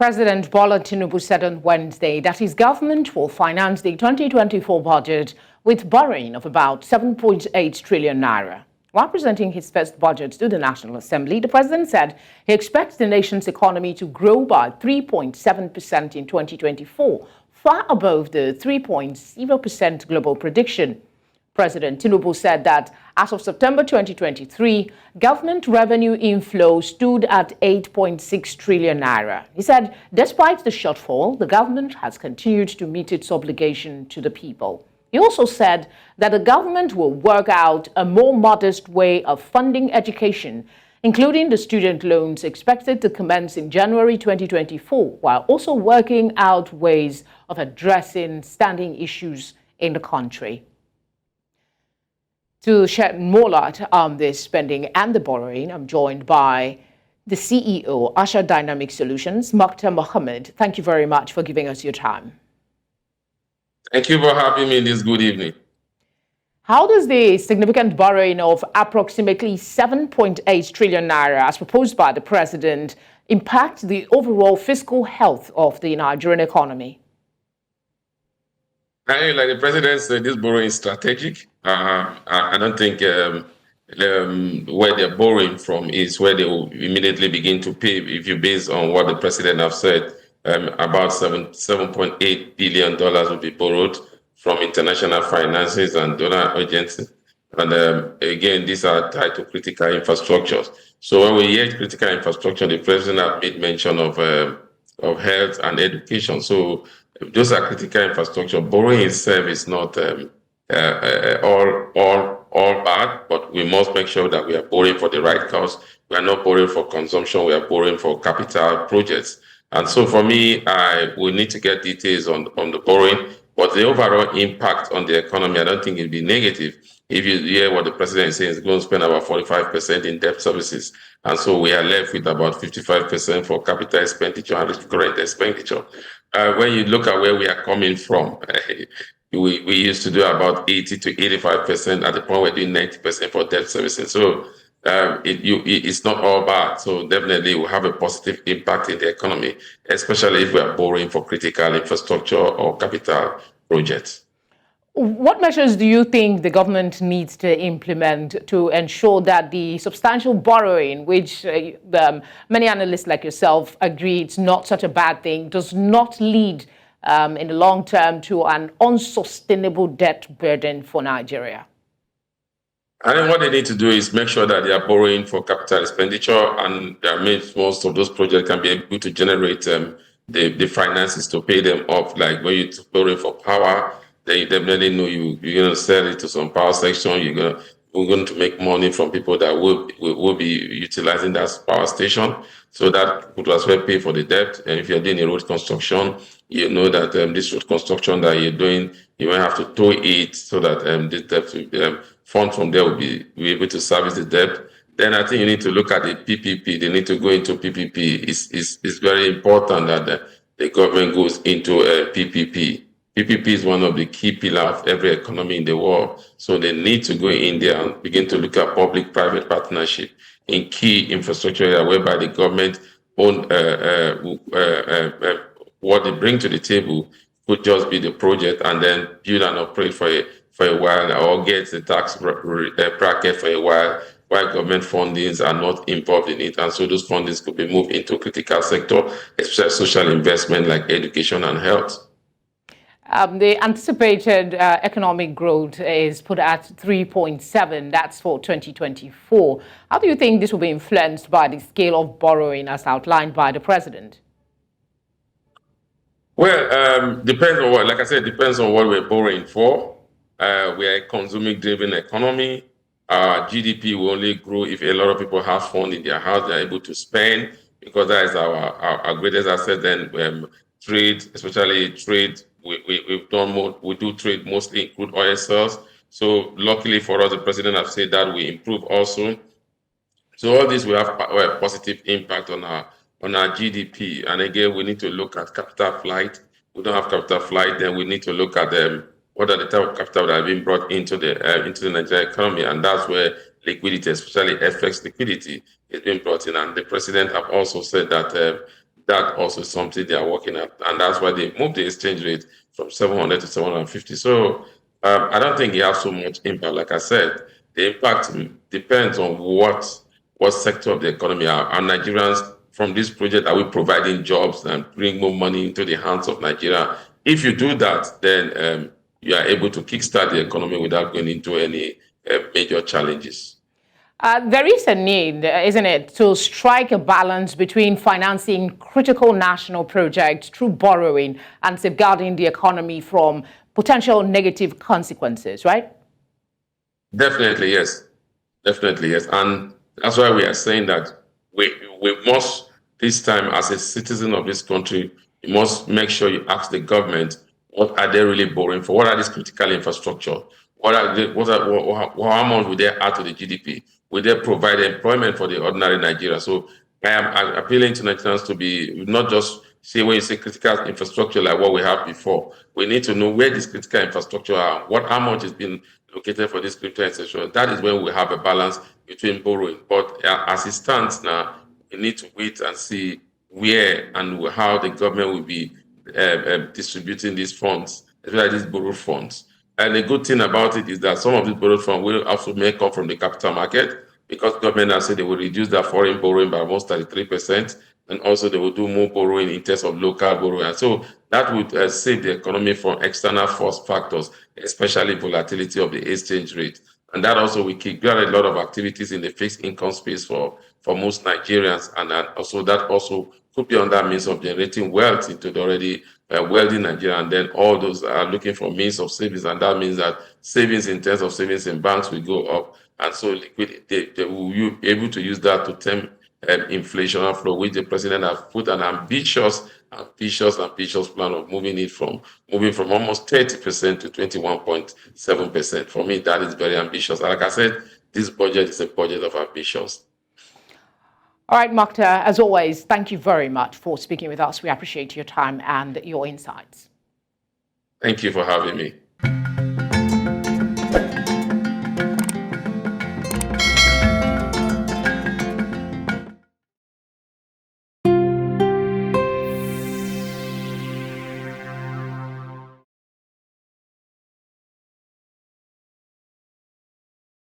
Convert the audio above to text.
President Bola Tinubu said on Wednesday that his government will finance the 2024 budget with borrowing of about 7.8 trillion naira. While presenting his first budget to the National Assembly, the president said he expects the nation's economy to grow by 3.7% in 2024, far above the 3.0% global prediction. President Tinubu said that as of September 2023, government revenue inflow stood at 8.6 trillion naira. He said, despite the shortfall, the government has continued to meet its obligation to the people. He also said that the government will work out a more modest way of funding education, including the student loans expected to commence in January 2024, while also working out ways of addressing standing issues in the country. To shed more light on this spending and the borrowing, I'm joined by the CEO, Asheer Dynamic Solutions, Muktar Mohammed. Thank you very much for giving us your time. Thank you for having me this good evening. How does the significant borrowing of approximately 7.8 trillion naira, as proposed by the president, impact the overall fiscal health of the Nigerian economy? Like the president said, this borrowing is strategic. I don't think where they're borrowing from is where they will immediately begin to pay. If you base on what the president have said, about $7.8 billion will be borrowed from international finances and donor agencies. And again, these are tied to critical infrastructures. So when we hear critical infrastructure, the president have made mention of health and education. So those are critical infrastructure. Borrowing itself is not all bad, but we must make sure that we are borrowing for the right cause. We are not borrowing for consumption. We are borrowing for capital projects. And so for me, we need to get details on the borrowing, but the overall impact on the economy, I don't think it'll be negative. If you hear what the president is saying, he's going to spend about 45% in debt services. And so we are left with about 55% for capital expenditure and current expenditure. When you look at where we are coming from, we used to do about 80 to 85%. At the point we're doing 90% for debt servicing. So it's not all bad. So definitely we'll have a positive impact in the economy, especially if we are borrowing for critical infrastructure or capital projects. What measures do you think the government needs to implement to ensure that the substantial borrowing, which many analysts like yourself agree it's not such a bad thing, does not lead in the long term to an unsustainable debt burden for Nigeria? I think what they need to do is make sure that they are borrowing for capital expenditure, and most of those projects can be able to generate the finances to pay them off. Like when you're borrowing for power, they definitely know you're going to sell it to some power section. We're going to make money from people that will be utilizing that power station. So that would as well pay for the debt. And if you're doing a road construction, you know that this road construction that you're doing, you might have to tow it so that this debt fund from there will be able to service the debt. Then I think you need to look at the PPP. They need to go into PPP. It's very important that the government goes into a PPP. PPP is one of the key pillars of every economy in the world. So they need to go in there and begin to look at public-private partnership in key infrastructure area whereby the government own what they bring to the table could just be the project and then build and operate for a while, or get the tax bracket for a while government fundings are not involved in it. And so those fundings could be moved into critical sector, especially social investment like education and health. The anticipated economic growth is put at 3.7. That's for 2024. How do you think this will be influenced by the scale of borrowing as outlined by the president? Well, depends on what, like I said, depends on what we're borrowing for. We are a consuming-driven economy. Our GDP will only grow if a lot of people have fund in their house, they're able to spend, because that is our greatest asset. Then trade, especially trade, we do trade mostly in crude oil sales. So luckily for us, the president have said that we improve also. So all this will have a positive impact on our GDP. And again, we need to look at capital flight. We don't have capital flight, then we need to look at what are the type of capital that have been brought into the Nigerian economy, and that's where liquidity, especially FX liquidity, is being brought in. And the president have also said that that also is something they are working at. And that's why they moved the exchange rate from 700 to 750. So I don't think it has so much impact. Like I said, the impact depends on what sector of the economy are Nigerians from this project. Are we providing jobs and bring more money into the hands of Nigeria? If you do that, then you are able to kickstart the economy without going into any major challenges. There is a need, isn't it, to strike a balance between financing critical national projects through borrowing and safeguarding the economy from potential negative consequences, right? Definitely, yes. Definitely, yes. And that's why we are saying that we must, this time as a citizen of this country, you must make sure you ask the government, what are they really borrowing for? What are these critical infrastructure? How much will they add to the GDP? Will they provide employment for the ordinary Nigeria? So I'm appealing to Nigerians to be not just say when you say critical infrastructure like what we have before. We need to know where this critical infrastructure are, how much is being located for this critical infrastructure. That is when we have a balance between borrowing. But as it stands now, we need to wait and see where and how the government will be distributing these funds, especially these borrowed funds. And the good thing about it is that some of these borrowed funds will also may come from the capital market, because government has said they will reduce their foreign borrowing by almost 33%, and also they will do more borrowing in terms of local borrowing. And so that would save the economy from external force factors, especially volatility of the exchange rate. And that also will kick a lot of activities in the fixed income space for most Nigerians. And also that also could be under means of generating wealth into the already wealthy Nigeria. And then all those are looking for means of savings. And that means that savings in terms of savings in banks will go up. And so liquidity, they will be able to use that to tame inflation flow, which the president has put an ambitious plan of moving from almost 30% to 21.7%. For me, that is very ambitious. Like I said, this budget is a budget of ambitions. All right, Muktar, as always, thank you very much for speaking with us. We appreciate your time and your insights. Thank you for having me.